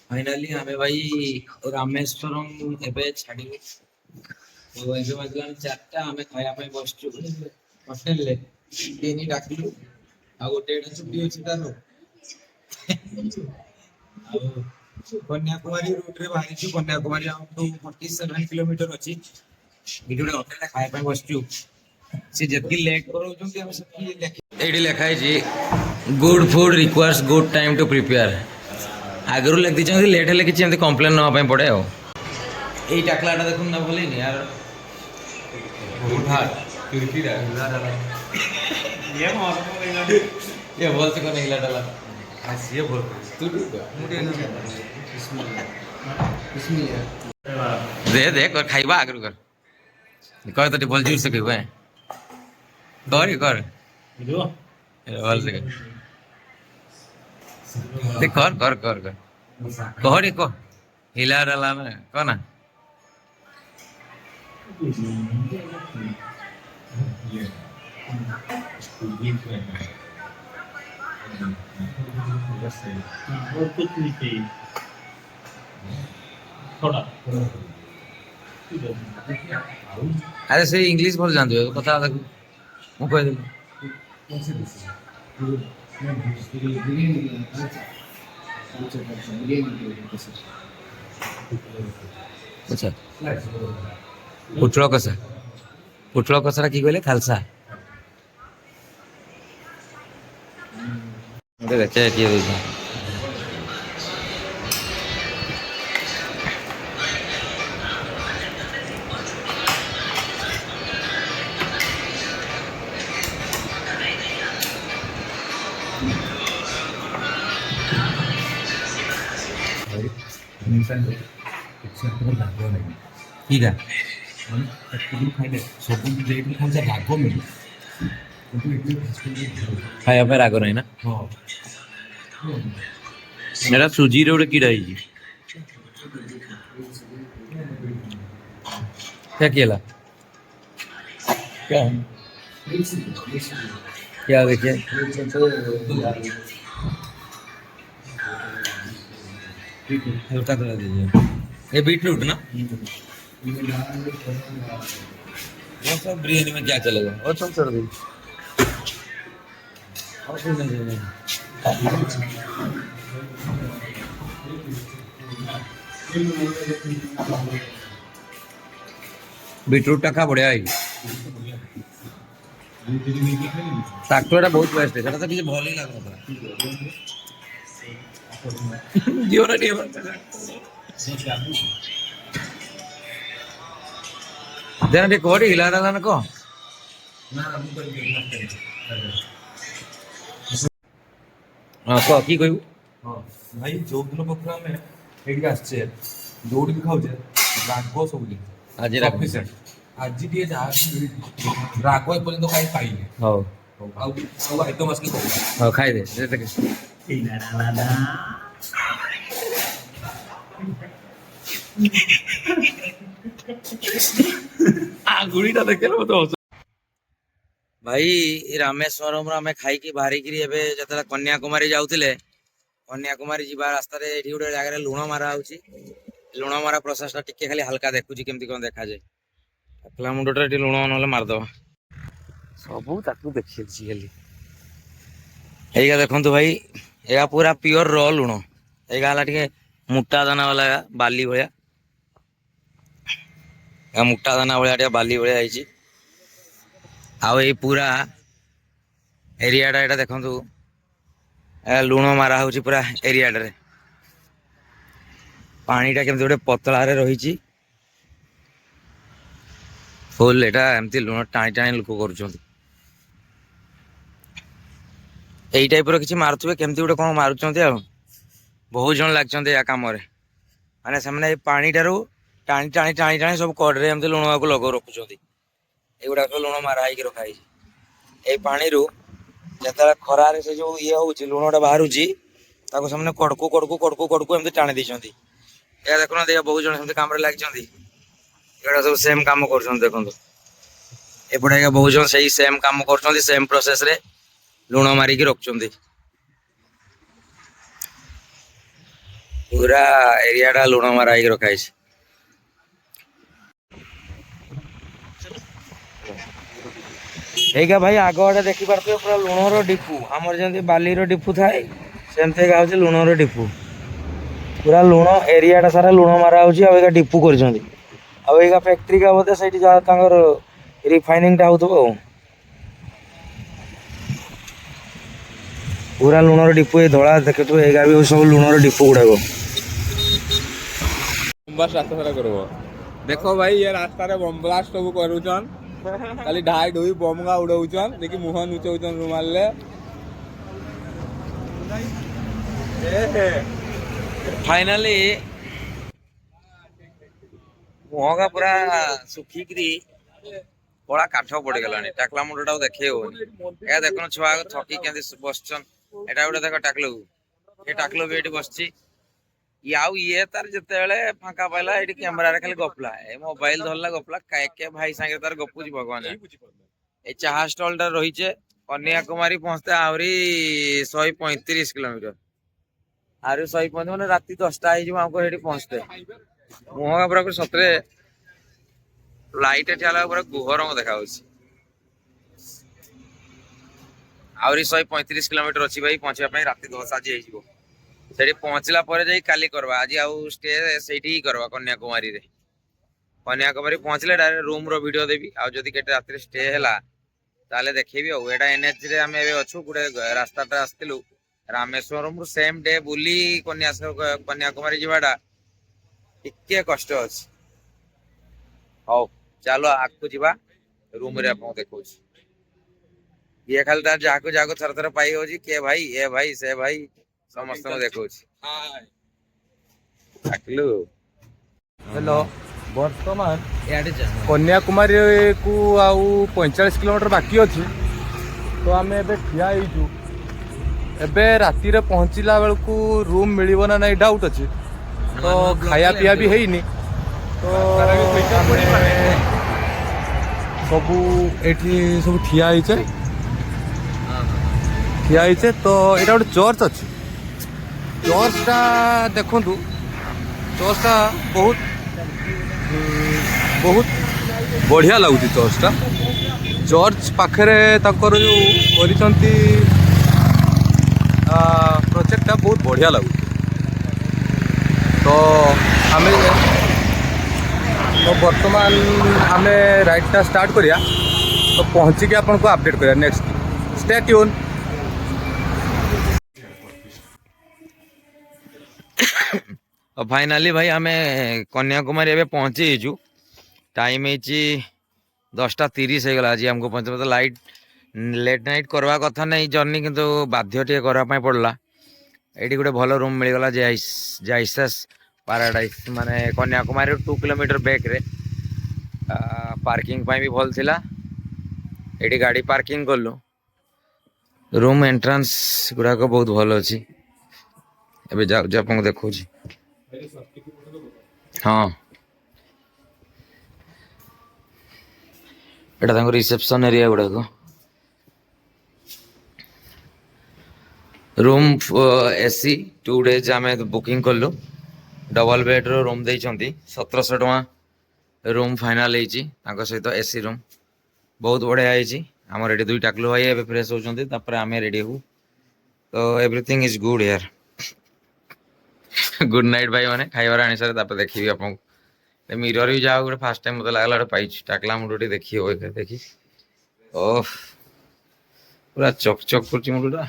Finally आमे भाई रामेश्वरम एबे छाड़ी तो एबे मतलब 4टा आमे खाया पे बसचु होटल ले केनी डाकिलु आ गोटे एटा छुट्टी अछि तारो आ कन्याकुमारी रूट रे बाहरी छु कन्याकुमारी आउट टू 47 किलोमीटर अछि एठी गोटे होटल खाया पे बसचु से जति लेट करू जंती हम सब एठी लिखा है जी good food requires good time to prepare आगरू लिख दी लेट हेल्ले कि कम्प्लेन ना पड़े आ यही टाकलाटा देखुन ना भले यार ये बोल से कौन हिला डाला ये बोल तू दे दे कर खाइबा आगरू कर तो बोल जूर से कहबे कर बोल से देख कर कहरी कह हिला डाला में कह ना और कुछ नहीं चाहिए थोड़ा अरे से इंग्लिश बोल जानते हो कथा मु कह देली अच्छा पुटल कसा कि कहले खालसा देखे किए दे ठीक है खाया पे राग नहीं ना मेरा सुजी रे गोटे कीड़ा है क्या किया क्या देखिए हल्का करा दीजिए ये बीटरूट ना वो सब बिरयानी में क्या चलेगा और सब छोड़ दीजिए और कुछ नहीं बीटरूट टा खा बढ़िया है ट्रैक्टर बहुत बेस्ट है सेटा तो किसी भल ही लागुता दियो ना दियो देना टे कोडी हिला डाला ना को हां को की कहू हां भाई जो दिन पखरा में एडी आछे जोडी भी खाउ जे रागो सब दिन आज राग आज दिए जा रागो ए पर्यंत खाई पाइले हो आउ आइटम असली को हां खाई दे देख आंगुलीटा देखले तो भाई रामेश्वरम आम खाई बाहरी जतला कन्याकुमारी जाऊले कन्याकुमारी जीवा रास्ता एठी गोटे जगह लुण मारा होची लुण मारा प्रोसेस टा टिके खाली हल्का देखुची केमती कोन देखा जाए पतला मुंडटा एठी लुण नले मारदबा सबू ताकू देखिछि खाली एगा देखंतु भाई एगा पूरा प्योर र लुण एगा हला टिके मुट्टा दाना वाला बाली भया मुट्टा दाना भाया टिके बाली भया आइछि आउ ये पूरा एरियाटा एटा देखंतु लुण मारा होची पूरा एरियाटा रे पानीटा केमती गोटे पतला रे रही फुल एटा एमती लुण टाणी टाणी लोक करुछंती एई टाइप रो किछि मारुथबे केमती गोटे कोन मारुछंती आ बहुत जन लागछंती या काम रे माने सामने पानीटारू टाणी टाणी टाणी टाणी सब कड़े एमती लुण को लगो रखुछंती एगुड़ा लुण मारा है रखा है पानी जब खरारे से जो ये हूँ लुणटा बाहर सामने कड़कू कड़कू कड़कू कड़कू एमती टाणी देते देखना देखा बहुत जन कम लगे सब सेम कम कर देखो एपटे बहुत जन से सेम कम कर सेम प्रोसेस रे लुण मारिकी रखुंट पूरा एरिया टा लुण मारा ହେଇକି ରଖା ହେଇଛି। এইକା ଭାଇ ଆଗ ଆଡେ ଦେଖିପାରୁଥିବେ ପୁରା ଲୁଣର ଡିପୁ ଆମର ଯେମିତି ବାଲିର ଡିପୁ ଥାଏ ସେମିତି ଏକା ହଉଛି ଲୁଣର ଡିପୁ। ପୁରା ଲୁଣ ଏରିଆଟା ସାରା ଲୁଣ ମାରା ହଉଛି ଆଉ ଏଇକା ଡିପୁ କରିଛନ୍ତି। ଆଉ ଏଇକା ଫ୍ୟାକ୍ଟ୍ରି କା ବୋଧେ ସେଇଠି ଯାହା ତାଙ୍କର ରିଫାଇନିଂଟା ହଉଥିବ ଆଉ। ପୁରା ଲୁଣର ଡିପୁ ଏଇ ଧଳା ଦେଖୁଥିବେ ଏଇକା ବି ସବୁ ଲୁଣର ଡିପୁ ଗୁଡାକ। बस रास्ता सारा करबो देखो भाई ये रास्ता रे बम ब्लास्ट सब करूछन खाली ढाई ढोई बम गा उड़ौछन देखि मुह नुचौछन रुमाल ले फाइनाली मुहगा पूरा सुखिकी कड़ा काठ पड़गलानी टाकला मुंडा देखी होनी या देखुन छुआ थकी केंदी बसछन एटा गोटे देख टाकलू ये टाकलू भी एठी बसछि याऊ ये तार जतेबेले फांका पाइला एठी कैमरा रे खाली गपला ए मोबाइल धरला गपला के भाई संगे तार गपुजी भगवान ए चाहा स्टॉल टा रहिचे कन्याकुमारी पहुंचते आवरी 135 किलोमीटर आरे 135 माने राती 10टा आइ जिवो हमको हेठी पहुंचते मुहगा पूरा सतरे लाइट ठेला पूरा गुहरंग देखा आहरी 135 किलोमीटर अच्छी भाई पहुंचा राति 10 आज हो पहुंचला जाई काली करवा आज आउ स्टे सेठी ही करवा कन्याकुमारी रे कन्याकुमारी पहुंचले डायरेक्ट रूम रो वीडियो देबी आ जदी केटे राति स्टे हैला ताले देखेबी आ एटा एनएच रे हमें एबे अछु गुडे रास्ताटा आस्तिलु रामेश्वरम रु सेम डे बुली कन्याकुमारी जिवाडा टिके कष्ट अछि हौ चलो आगु जीवा रूम रे आपको देखो ये खाली तार जाको जाको थर थर पाई हो जी के भाई ए भाई से भाई समस्त को देखो आकलु हेलो वर्तमान याडे जा कन्याकुमारी को आउ 45 किलोमीटर बाकी अछि तो आमे एबे ठिया हिजु एबे राती रे पहुंचिला बेलकू रूम मिलिबो ना नहीं डाउट अछि तो खाया पिया भी हेइनी तो सबू एठी सब ठिया हिचे तो एटा गोटे चर्च अच्छे चर्चटा देखु चर्चटा बहुत बहुत बढ़िया लगुच चर्चटा चर्च पाखे ताकर जो करिसंती प्रोजेक्टटा बहुत बढ़िया लगुच तो आमे तो वर्तमान आमे राइडटा स्टार्ट करिया तो पहुँचिक आपन को अपडेट करिया नेक्स्ट स्टे ट्यून फाइनाली भाई आमे कन्याकुमारी एबे पहुंची हिजु टाइम हेची 10:30 हो गला आज हमको पहुंचे मतलब लाइट लेट नाइट करवा कथा नहीं जर्नी किंतु बाध्य टे करवा पय पड़ला एठी गोटे भलो रूम मिल गला जाइसस पैराडाइज माने कन्याकुमारी 2 किलोमीटर बैक रे पार्किंग पय भी भल थिला एठी गाड़ी पार्किंग करलु रूम एंट्रेंस गुडा को बहुत भलो अछि एबे जा आपन देखौ छी हाँ एटा तांको रिसेप्शन एरिया गुडा को रूम एसी 2 डेज आमे बुकिंग करलु डबल बेड रो रूम देइछंती 1700 टका रूम फाइनल हेची तांको सहित एसी रूम बहुत बढ़िया हेची हमर एडी दुई टाकलु भाई एबे फ्रेश होचंती तापर आमे रेडी हो तो everything is good here good night भाई माने खाइबार आनी सारे तापर देखिबी आपन मिरर भी जाओ गोटे फास्ट टाइम मत लागला पाइछ टाकला मुंडटी देखी हो देखी ओह पूरा चक चक करची मुंडटा